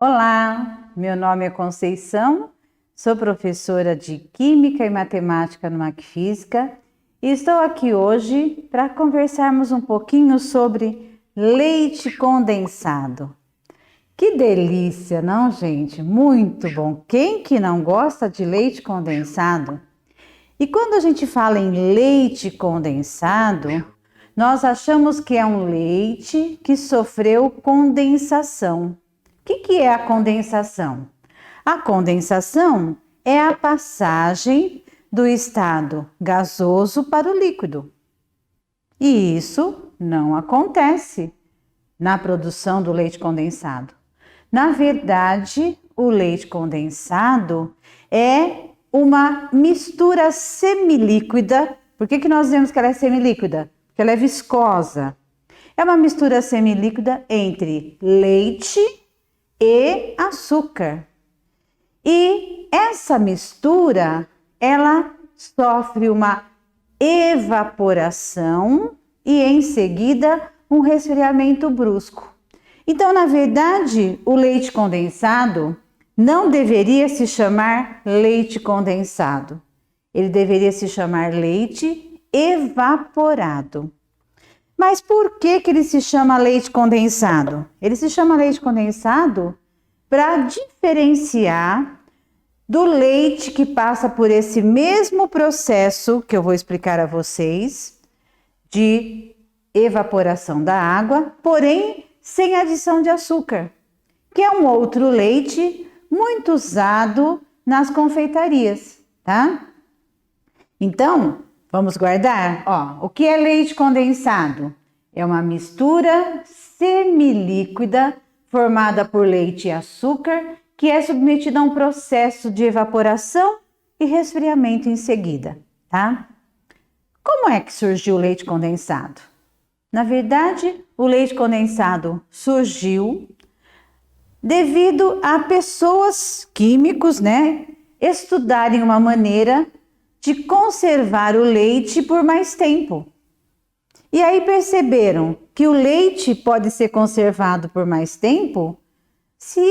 Olá, meu nome é Conceição, sou professora de Química e Matemática no Macfísica e estou aqui hoje para conversarmos um pouquinho sobre leite condensado. Que delícia, não, gente? Muito bom! Quem que não gosta de leite condensado? E quando a gente fala em leite condensado, nós achamos que é um leite que sofreu condensação. O que é a condensação? A condensação é a passagem do estado gasoso para o líquido. E isso não acontece na produção do leite condensado. Na verdade, o leite condensado é uma mistura semilíquida. Por que nós dizemos que ela é semilíquida? Porque ela é viscosa. É uma mistura semilíquida entre leite e açúcar. E essa mistura, ela sofre uma evaporação e em seguida um resfriamento brusco. Então, na verdade, o leite condensado não deveria se chamar leite condensado. Ele deveria se chamar leite evaporado. Mas por que ele se chama leite condensado? Ele se chama leite condensado para diferenciar do leite que passa por esse mesmo processo que eu vou explicar a vocês, de evaporação da água, porém sem adição de açúcar, que é um outro leite muito usado nas confeitarias, tá? Então, vamos guardar? Ó, o que é leite condensado? É uma mistura semilíquida formada por leite e açúcar que é submetida a um processo de evaporação e resfriamento em seguida, tá? Como é que surgiu o leite condensado? Na verdade, o leite condensado surgiu devido a pessoas, químicos, estudarem uma maneira de conservar o leite por mais tempo. E aí perceberam que o leite pode ser conservado por mais tempo se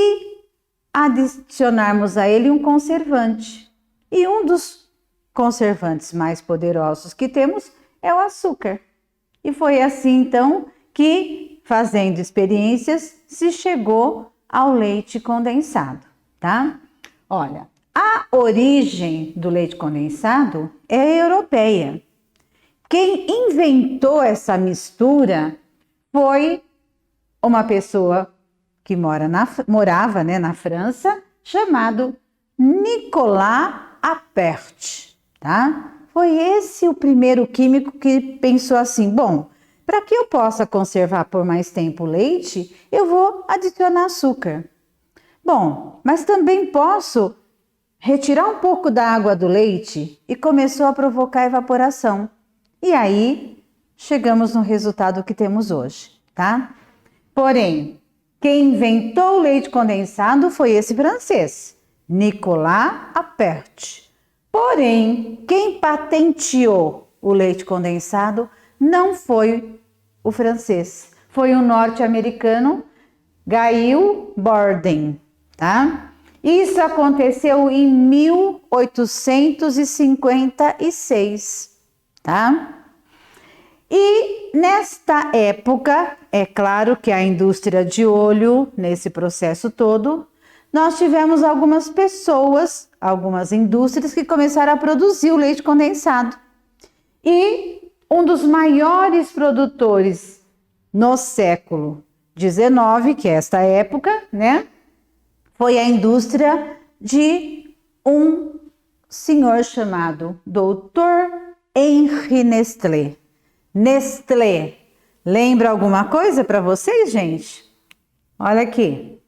adicionarmos a ele um conservante. E um dos conservantes mais poderosos que temos é o açúcar. E foi assim então que, fazendo experiências, se chegou ao leite condensado, tá? Olha, a origem do leite condensado é europeia. Quem inventou essa mistura foi uma pessoa que morava na França, chamado Nicolas Appert, tá? Foi esse o primeiro químico que pensou assim, bom, para que eu possa conservar por mais tempo o leite, eu vou adicionar açúcar. Bom, mas também posso retirar um pouco da água do leite e começou a provocar evaporação. E aí, chegamos no resultado que temos hoje, tá? Porém, quem inventou o leite condensado foi esse francês, Nicolas Appert. Porém, quem patenteou o leite condensado não foi o francês, foi o norte-americano Gail Borden, tá? Isso aconteceu em 1856, tá? E nesta época, é claro que a indústria de olho, nesse processo todo, nós tivemos algumas pessoas, algumas indústrias que começaram a produzir o leite condensado. E um dos maiores produtores no século XIX, que é esta época, foi a indústria de um senhor chamado Dr. Henri Nestlé. Nestlé, lembra alguma coisa para vocês, gente? Olha aqui,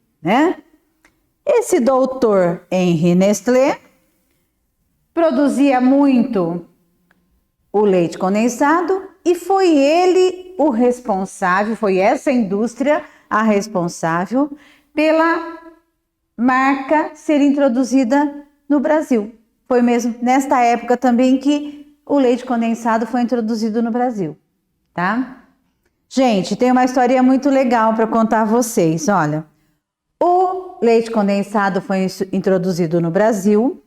Esse doutor Henri Nestlé produzia muito o leite condensado e foi ele o responsável, foi essa indústria a responsável pela marca ser introduzida no Brasil. Foi mesmo nesta época também que o leite condensado foi introduzido no Brasil, tá? Gente, tem uma história muito legal para contar a vocês. Olha, o leite condensado foi introduzido no Brasil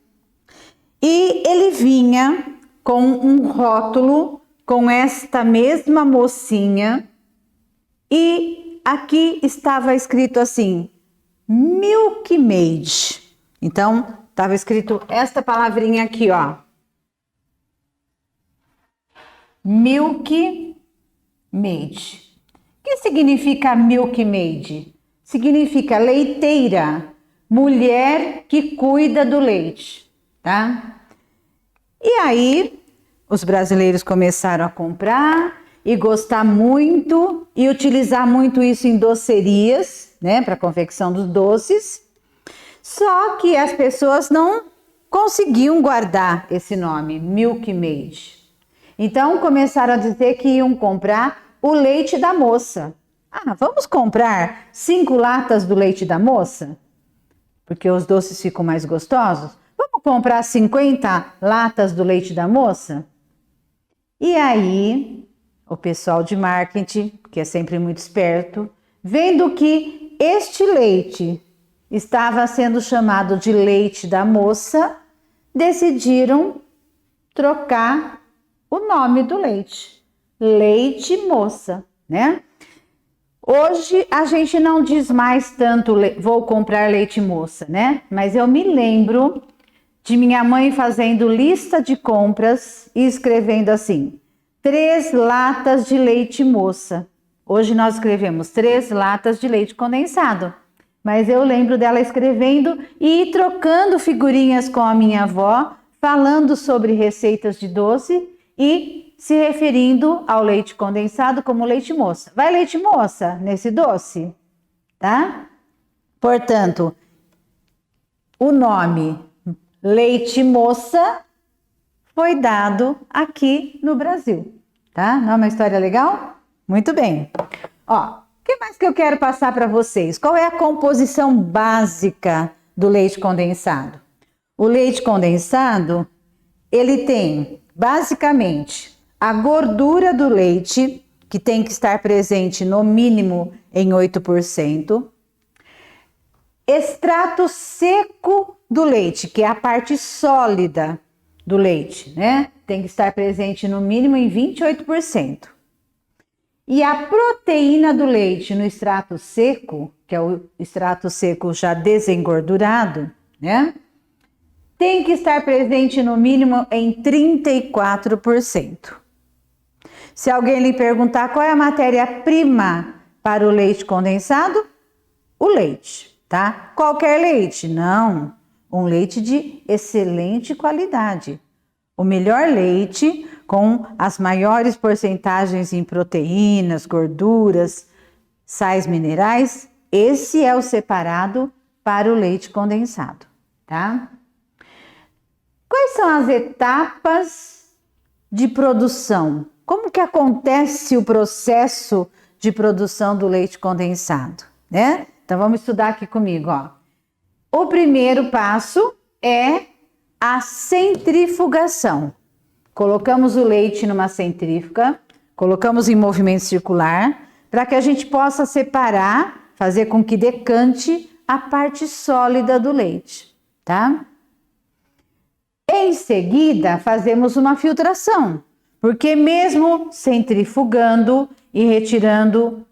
e ele vinha com um rótulo com esta mesma mocinha e aqui estava escrito assim, Milk Maid. Então, estava escrito esta palavrinha aqui, ó. Milk Maid. O que significa Milk Maid? Significa leiteira, mulher que cuida do leite, tá? E aí, os brasileiros começaram a comprar e gostar muito e utilizar muito isso em docerias, né, para confecção dos doces. Só que as pessoas não conseguiam guardar esse nome, Milk Maid. Então começaram a dizer que iam comprar o leite da moça. Ah, vamos comprar 5 latas do leite da moça? Porque os doces ficam mais gostosos? Vamos comprar 50 latas do leite da moça? E aí, o pessoal de marketing, que é sempre muito esperto, vendo que este leite estava sendo chamado de leite da moça, decidiram trocar o nome do leite. Leite moça, né? Hoje a gente não diz mais tanto vou comprar leite moça, né? Mas eu me lembro de minha mãe fazendo lista de compras e escrevendo assim, 3 latas de leite moça. Hoje nós escrevemos 3 latas de leite condensado. Mas eu lembro dela escrevendo e trocando figurinhas com a minha avó, falando sobre receitas de doce e se referindo ao leite condensado como leite moça. Vai leite moça nesse doce, tá? Portanto, o nome leite moça foi dado aqui no Brasil, tá? Não é uma história legal? Muito bem. Ó, o que mais que eu quero passar para vocês? Qual é a composição básica do leite condensado? O leite condensado, ele tem, basicamente, a gordura do leite, que tem que estar presente no mínimo em 8%, extrato seco do leite, que é a parte sólida do leite, né? Tem que estar presente no mínimo em 28%. E a proteína do leite no extrato seco, que é o extrato seco já desengordurado, né? Tem que estar presente no mínimo em 34%. Se alguém lhe perguntar qual é a matéria-prima para o leite condensado, o leite, tá? Qualquer leite? Não, um leite de excelente qualidade. O melhor leite com as maiores porcentagens em proteínas, gorduras, sais minerais, esse é o separado para o leite condensado, tá? Quais são as etapas de produção? Como que acontece o processo de produção do leite condensado, né? Então vamos estudar aqui comigo, ó. O primeiro passo é a centrifugação. Colocamos o leite numa centrífuga, colocamos em movimento circular, para que a gente possa separar, fazer com que decante a parte sólida do leite, tá? Em seguida, fazemos uma filtração, porque mesmo centrifugando e retirando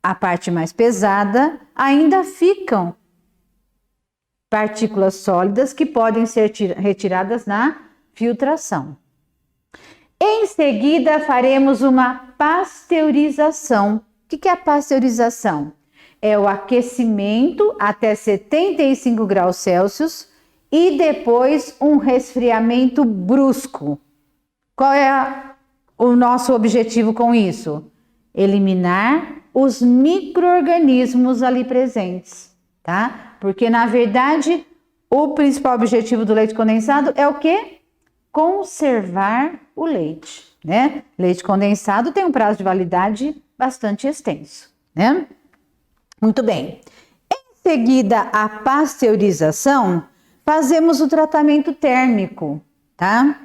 a parte mais pesada, ainda ficam partículas sólidas que podem ser retiradas na filtração. Em seguida, faremos uma pasteurização. O que é a pasteurização? É o aquecimento até 75 graus Celsius e depois um resfriamento brusco. Qual é o nosso objetivo com isso? Eliminar os micro-organismos ali presentes, tá? Porque, na verdade, o principal objetivo do leite condensado é o quê? Conservar o leite, né? Leite condensado tem um prazo de validade bastante extenso, né? Muito bem. Em seguida, a pasteurização, fazemos o tratamento térmico, tá?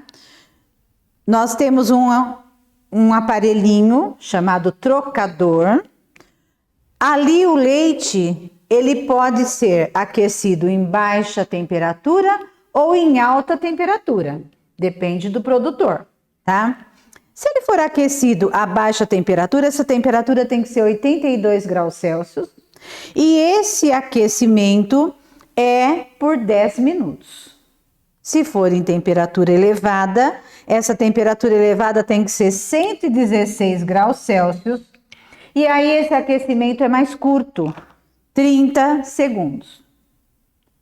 Nós temos um aparelhinho chamado trocador. Ali o leite ele pode ser aquecido em baixa temperatura ou em alta temperatura, depende do produtor, tá? Se ele for aquecido a baixa temperatura, essa temperatura tem que ser 82 graus Celsius e esse aquecimento é por 10 minutos. Se for em temperatura elevada, essa temperatura elevada tem que ser 116 graus Celsius e aí esse aquecimento é mais curto, 30 segundos.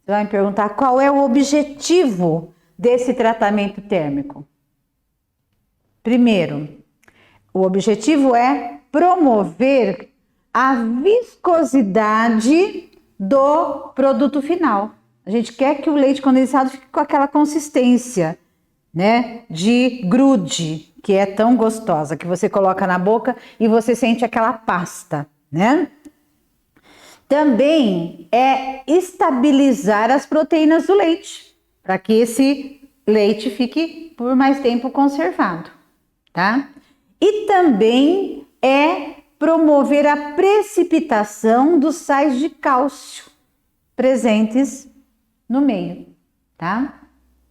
Você vai me perguntar qual é o objetivo desse tratamento térmico. Primeiro, o objetivo é promover a viscosidade do produto final. A gente quer que o leite condensado fique com aquela consistência, né, de grude, que é tão gostosa, que você coloca na boca e você sente aquela pasta, né? Também é estabilizar as proteínas do leite, para que esse leite fique por mais tempo conservado, tá? E também é promover a precipitação dos sais de cálcio presentes no meio, tá?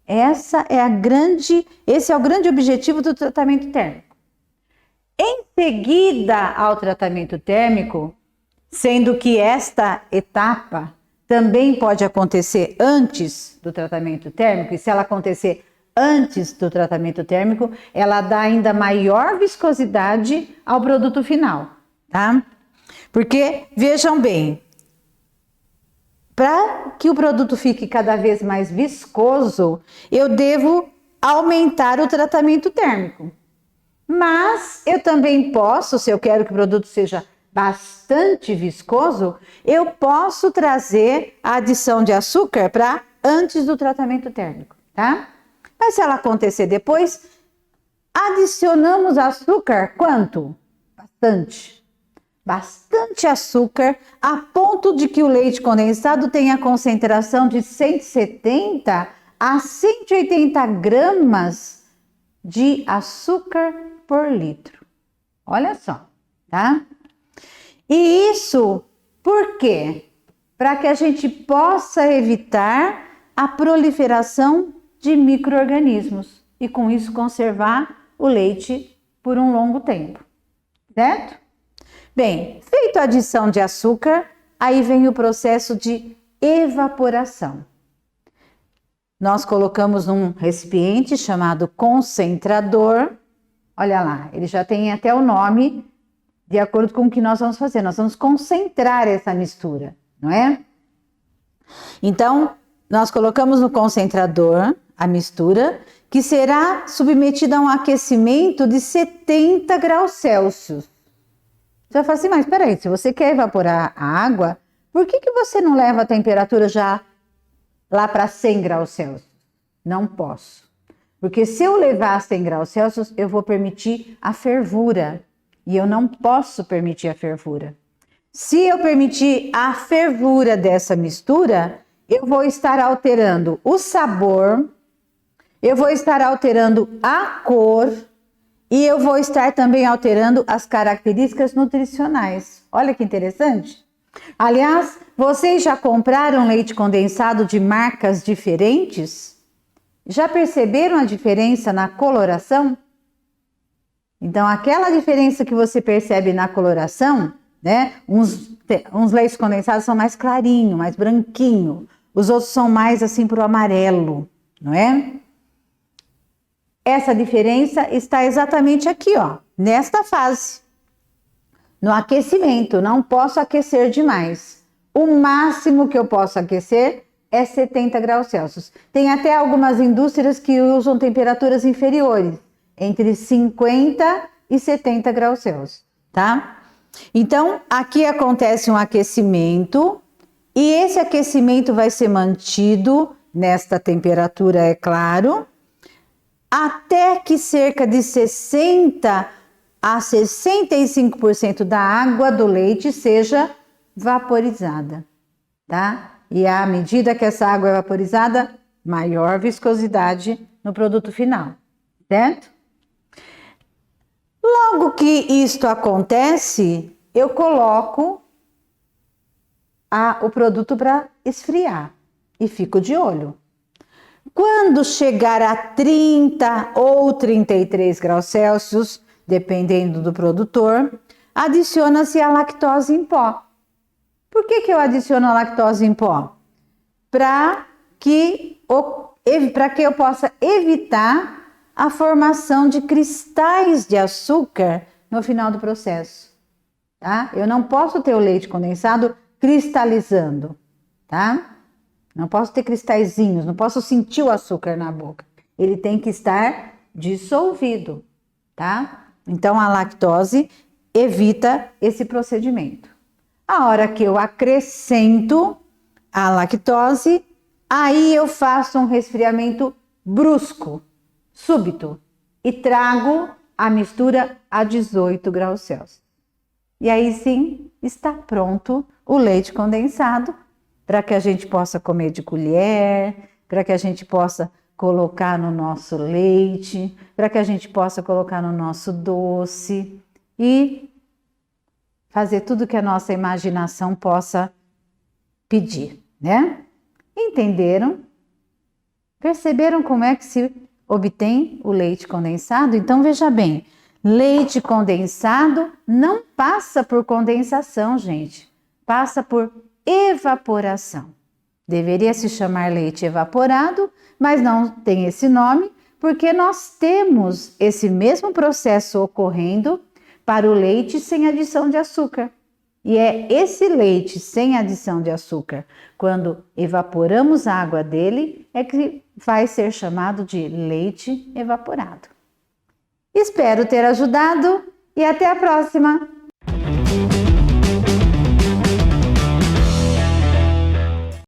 Esse é o grande objetivo do tratamento térmico. Em seguida ao tratamento térmico, sendo que esta etapa também pode acontecer antes do tratamento térmico, e se ela acontecer antes do tratamento térmico, ela dá ainda maior viscosidade ao produto final, tá? Porque, vejam bem, para que o produto fique cada vez mais viscoso, eu devo aumentar o tratamento térmico. Mas eu também posso, se eu quero que o produto seja bastante viscoso, eu posso trazer a adição de açúcar para antes do tratamento térmico, tá? Mas se ela acontecer depois, adicionamos açúcar quanto? Bastante açúcar, a ponto de que o leite condensado tenha concentração de 170 a 180 gramas de açúcar por litro. Olha só, tá? E isso por quê? Para que a gente possa evitar a proliferação de micro-organismos e com isso conservar o leite por um longo tempo, certo? Bem, feito a adição de açúcar, aí vem o processo de evaporação. Nós colocamos num recipiente chamado concentrador. Olha lá, ele já tem até o nome de acordo com o que nós vamos fazer. Nós vamos concentrar essa mistura, não é? Então, nós colocamos no concentrador a mistura, que será submetida a um aquecimento de 70 graus Celsius. Você vai falar assim, mas peraí, se você quer evaporar a água, por que você não leva a temperatura já lá para 100 graus Celsius? Não posso. Porque se eu levar a 100 graus Celsius, eu vou permitir a fervura. E eu não posso permitir a fervura. Se eu permitir a fervura dessa mistura, eu vou estar alterando o sabor, eu vou estar alterando a cor e eu vou estar também alterando as características nutricionais. Olha que interessante. Aliás, vocês já compraram leite condensado de marcas diferentes? Já perceberam a diferença na coloração? Então, aquela diferença que você percebe na coloração, né? Uns leites condensados são mais clarinho, mais branquinho. Os outros são mais assim pro amarelo, não é? Essa diferença está exatamente aqui, ó, nesta fase. No aquecimento, não posso aquecer demais. O máximo que eu posso aquecer é 70 graus Celsius. Tem até algumas indústrias que usam temperaturas inferiores, entre 50 e 70 graus Celsius, tá? Então, aqui acontece um aquecimento e esse aquecimento vai ser mantido nesta temperatura, é claro, até que cerca de 60 a 65% da água do leite seja vaporizada, tá? E à medida que essa água é vaporizada, maior viscosidade no produto final, certo? Logo que isto acontece, eu coloco o produto para esfriar e fico de olho. Quando chegar a 30 ou 33 graus Celsius, dependendo do produtor, adiciona-se a lactose em pó. Por que eu adiciono a lactose em pó? Para que eu possa evitar a formação de cristais de açúcar no final do processo, tá? Eu não posso ter o leite condensado cristalizando, tá? Não posso ter cristalzinhos, não posso sentir o açúcar na boca. Ele tem que estar dissolvido, tá? Então a lactose evita esse procedimento. A hora que eu acrescento a lactose, aí eu faço um resfriamento brusco, súbito, e trago a mistura a 18 graus Celsius. E aí sim, está pronto o leite condensado para que a gente possa comer de colher, para que a gente possa colocar no nosso leite, para que a gente possa colocar no nosso doce e fazer tudo que a nossa imaginação possa pedir, né? Entenderam? Perceberam como é que se obtém o leite condensado? Então veja bem, leite condensado não passa por condensação, gente. Passa por evaporação. Deveria se chamar leite evaporado, mas não tem esse nome porque nós temos esse mesmo processo ocorrendo para o leite sem adição de açúcar. E é esse leite sem adição de açúcar, quando evaporamos a água dele, é que vai ser chamado de leite evaporado. Espero ter ajudado e até a próxima!